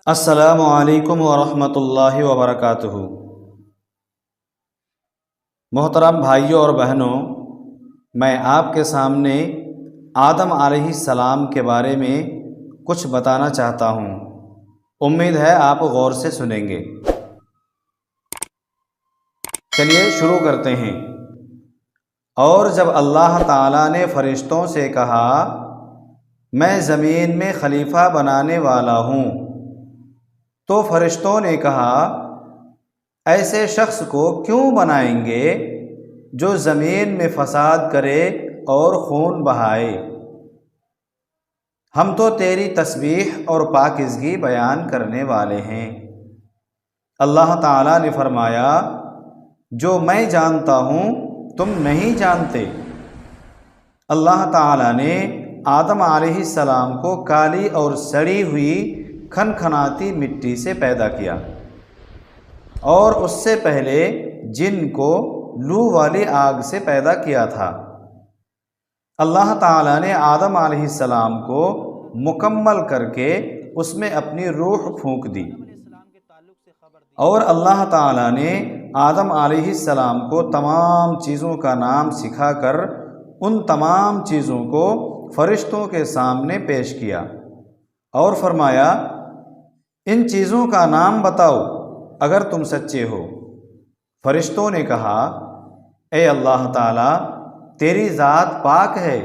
السلام علیکم ورحمۃ اللہ وبرکاتہ۔ محترم بھائیوں اور بہنوں، میں آپ کے سامنے آدم علیہ السلام کے بارے میں کچھ بتانا چاہتا ہوں۔ امید ہے آپ غور سے سنیں گے۔ چلیے شروع کرتے ہیں۔ اور جب اللہ تعالیٰ نے فرشتوں سے کہا میں زمین میں خلیفہ بنانے والا ہوں، تو فرشتوں نے کہا ایسے شخص کو کیوں بنائیں گے جو زمین میں فساد کرے اور خون بہائے؟ ہم تو تیری تسبیح اور پاکیزگی بیان کرنے والے ہیں۔ اللہ تعالیٰ نے فرمایا جو میں جانتا ہوں تم نہیں جانتے۔ اللہ تعالیٰ نے آدم علیہ السلام کو کالی اور سڑی ہوئی کھنکھناتی مٹی سے پیدا کیا، اور اس سے پہلے جن کو لو والی آگ سے پیدا کیا تھا۔ اللہ تعالیٰ نے آدم علیہ السلام کو مکمل کر کے اس میں اپنی روح پھونک دی، اور اللہ تعالیٰ نے آدم علیہ السلام کو تمام چیزوں کا نام سکھا کر ان تمام چیزوں کو فرشتوں کے سامنے پیش کیا اور فرمایا ان چیزوں کا نام بتاؤ اگر تم سچے ہو۔ فرشتوں نے کہا اے اللہ تعالیٰ تیری ذات پاک ہے،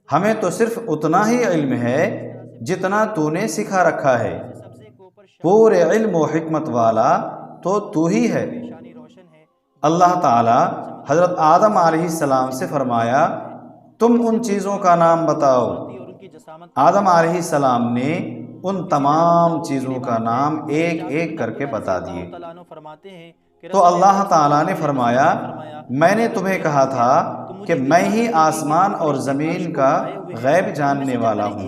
ہمیں تو صرف اتنا ہی علم ہے جتنا تو نے سکھا رکھا ہے، پورے علم و حکمت والا تو تو ہی ہے۔ اللہ تعالیٰ حضرت آدم علیہ السلام سے فرمایا تم ان چیزوں کا نام بتاؤ۔ آدم علیہ السلام نے ان تمام چیزوں کا نام ایک ایک کر کے بتا دیے۔ تو اللہ تعالیٰ نے فرمایا میں نے تمہیں کہا تھا کہ میں ہی آسمان اور زمین کا غیب جاننے والا ہوں،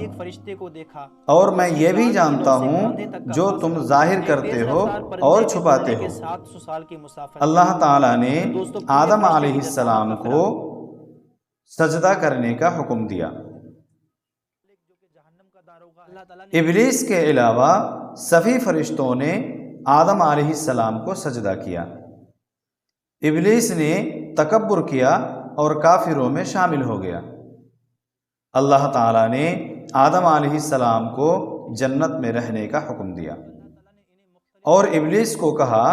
اور میں یہ بھی جانتا ہوں جو تم ظاہر کرتے ہو اور چھپاتے ہو۔ اللہ تعالیٰ نے آدم علیہ السلام کو سجدہ کرنے کا حکم دیا۔ ابلیس کے علاوہ سبھی فرشتوں نے آدم علیہ السلام کو سجدہ کیا۔ ابلیس نے تکبر کیا اور کافروں میں شامل ہو گیا۔ اللہ تعالیٰ نے آدم علیہ السلام کو جنت میں رہنے کا حکم دیا، اور ابلیس کو کہا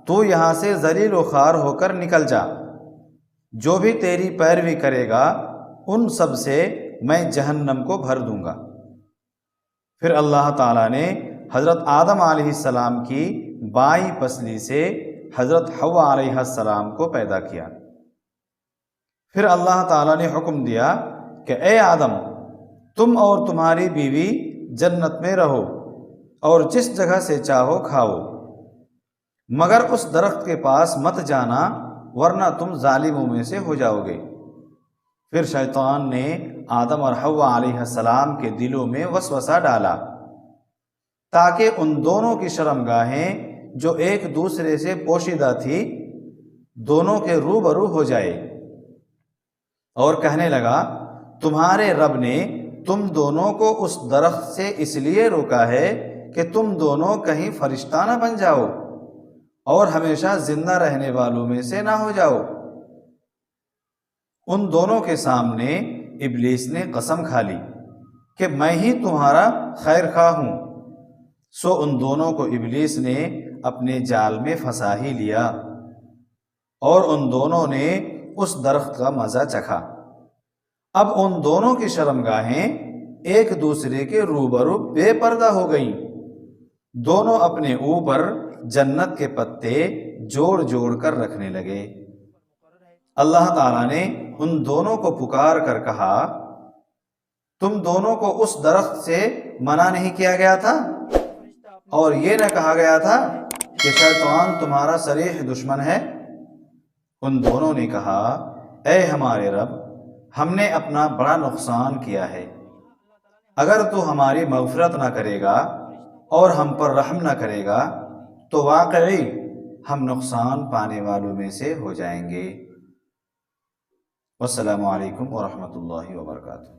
تو یہاں سے ذلیل و خوار ہو کر نکل جا، جو بھی تیری پیروی کرے گا ان سب سے میں جہنم کو بھر دوں گا۔ پھر اللہ تعالیٰ نے حضرت آدم علیہ السلام کی بائیں پسلی سے حضرت حوا علیہ السلام کو پیدا کیا۔ پھر اللہ تعالیٰ نے حکم دیا کہ اے آدم تم اور تمہاری بیوی جنت میں رہو اور جس جگہ سے چاہو کھاؤ، مگر اس درخت کے پاس مت جانا ورنہ تم ظالموں میں سے ہو جاؤ گے۔ پھر شیطان نے آدم اور حوا علیہ السلام کے دلوں میں وسوسہ ڈالا تاکہ ان دونوں کی شرمگاہیں جو ایک دوسرے سے پوشیدہ تھی دونوں کے روبرو ہو جائے، اور کہنے لگا تمہارے رب نے تم دونوں کو اس درخت سے اس لیے روکا ہے کہ تم دونوں کہیں فرشتہ نہ بن جاؤ اور ہمیشہ زندہ رہنے والوں میں سے نہ ہو جاؤ۔ ان دونوں کے سامنے ابلیس نے قسم کھا لی کہ میں ہی تمہارا خیر خواہ ہوں، سو ان دونوں کو ابلیس نے اپنے جال میں پھنسا ہی لیا، اور ان دونوں نے اس درخت کا مزہ چکھا۔ اب ان دونوں کی شرمگاہیں ایک دوسرے کے روبرو بے پردہ ہو گئیں، دونوں اپنے اوپر جنت کے پتے جوڑ جوڑ کر رکھنے لگے۔ اللہ تعالیٰ نے ان دونوں کو پکار کر کہا تم دونوں کو اس درخت سے منع نہیں کیا گیا تھا، اور یہ نہ کہا گیا تھا کہ شیطان تمہارا صریح دشمن ہے؟ ان دونوں نے کہا اے ہمارے رب ہم نے اپنا بڑا نقصان کیا ہے، اگر تو ہماری مغفرت نہ کرے گا اور ہم پر رحم نہ کرے گا تو واقعی ہم نقصان پانے والوں میں سے ہو جائیں گے۔ والسلام علیکم ورحمۃ اللہ وبرکاتہ۔